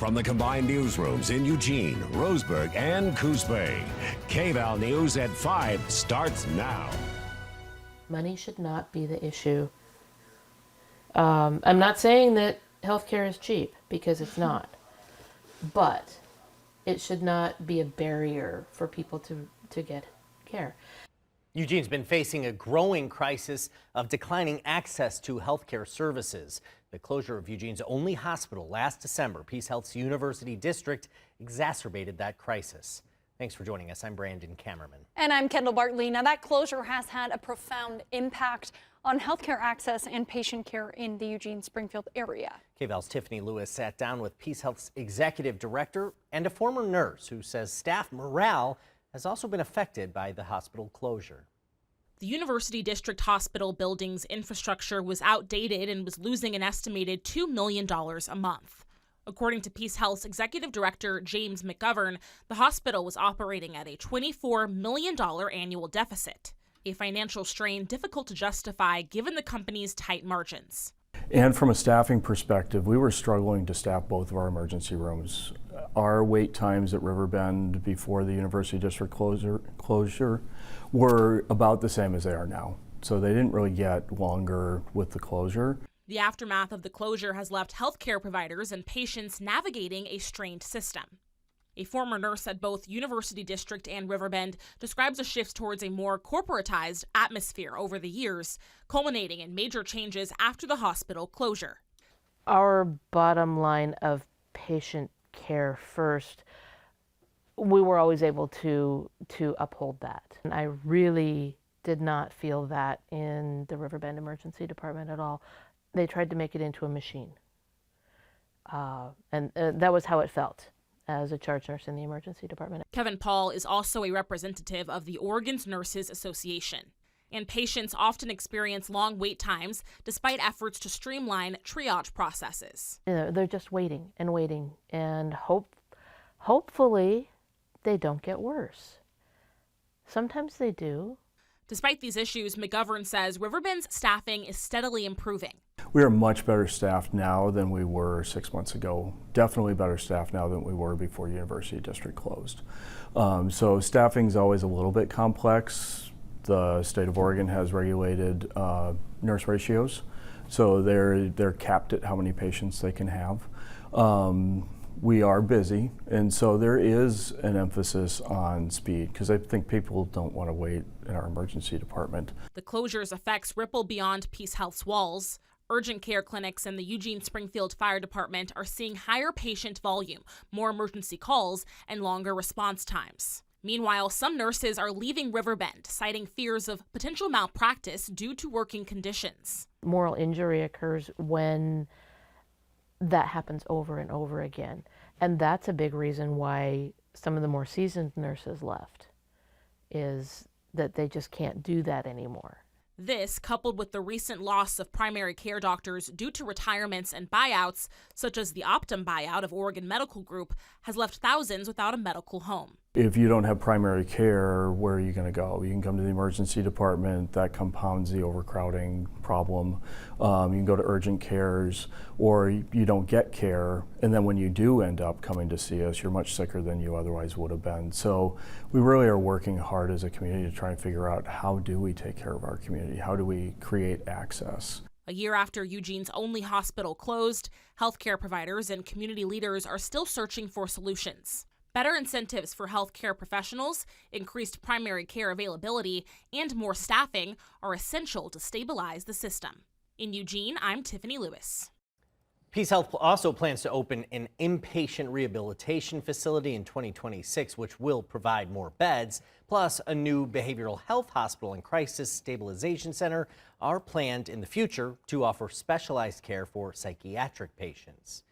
from the combined newsrooms in Eugene, Roseburg, and Coos Bay. KVAL News at 5 starts now. Money should not be the issue. I'm not saying that healthcare is cheap, because it's not. But it should not be a barrier for people to get care. Eugene's been facing a growing crisis of declining access to healthcare services. The closure of Eugene's only hospital last December, PeaceHealth's University District, exacerbated that crisis. Thanks for joining us. I'm Brandon Kammerman. And I'm Kendall Bartley. Now, that closure has had a profound impact on healthcare access and patient care in the Eugene-Springfield area. KVAL's Tiffany Lewis sat down with PeaceHealth's executive director and a former nurse who says staff morale has also been affected by the hospital closure. The University District Hospital building's infrastructure was outdated and was losing an estimated $2 million a month. According to PeaceHealth's executive director, James McGovern, the hospital was operating at a $24 million annual deficit, a financial strain difficult to justify given the company's tight margins. And from a staffing perspective, we were struggling to staff both of our emergency rooms. Our wait times at Riverbend before the University District closure were about the same as they are now. So they didn't really get longer with the closure. The aftermath of the closure has left healthcare providers and patients navigating a strained system. A former nurse at both University District and Riverbend describes a shift towards a more corporatized atmosphere over the years, culminating in major changes after the hospital closure. Our bottom line of patient care first, we were always able to uphold that. And I really did not feel that in the Riverbend Emergency Department at all. They tried to make it into a machine. And that was how it felt as a charge nurse in the emergency department. Kevin Paul is also a representative of the Oregon's Nurses Association. And patients often experience long wait times despite efforts to streamline triage processes. You know, they're just waiting, and hopefully they don't get worse. Sometimes they do. Despite these issues, McGovern says Riverbend's staffing is steadily improving. We are much better staffed now than we were 6 months ago. Definitely better staffed now than we were before University District closed. So staffing is always a little bit complex. The state of Oregon has regulated nurse ratios, so they're capped at how many patients they can have. We are busy, and so there is an emphasis on speed because I think people don't want to wait in our emergency department. The closure's effects ripple beyond PeaceHealth's walls. Urgent care clinics and the Eugene-Springfield Fire Department are seeing higher patient volume, more emergency calls, and longer response times. Meanwhile, some nurses are leaving Riverbend, citing fears of potential malpractice due to working conditions. Moral injury occurs when that happens over and over again. And that's a big reason why some of the more seasoned nurses left, is that they just can't do that anymore. This, coupled with the recent loss of primary care doctors due to retirements and buyouts, such as the Optum buyout of Oregon Medical Group, has left thousands without a medical home. If you don't have primary care, where are you going to go? You can come to the emergency department. That compounds the overcrowding problem. You can go to urgent cares, or you don't get care, and then when you do end up coming to see us, you're much sicker than you otherwise would have been. So we really are working hard as a community to try and figure out, how do we take care of our community? How do we create access? A year after Eugene's only hospital closed, healthcare providers and community leaders are still searching for solutions. Better incentives for healthcare professionals, increased primary care availability, and more staffing are essential to stabilize the system. In Eugene, I'm Tiffany Lewis. PeaceHealth also plans to open an inpatient rehabilitation facility in 2026, which will provide more beds, plus a new behavioral health hospital and crisis stabilization center are planned in the future to offer specialized care for psychiatric patients.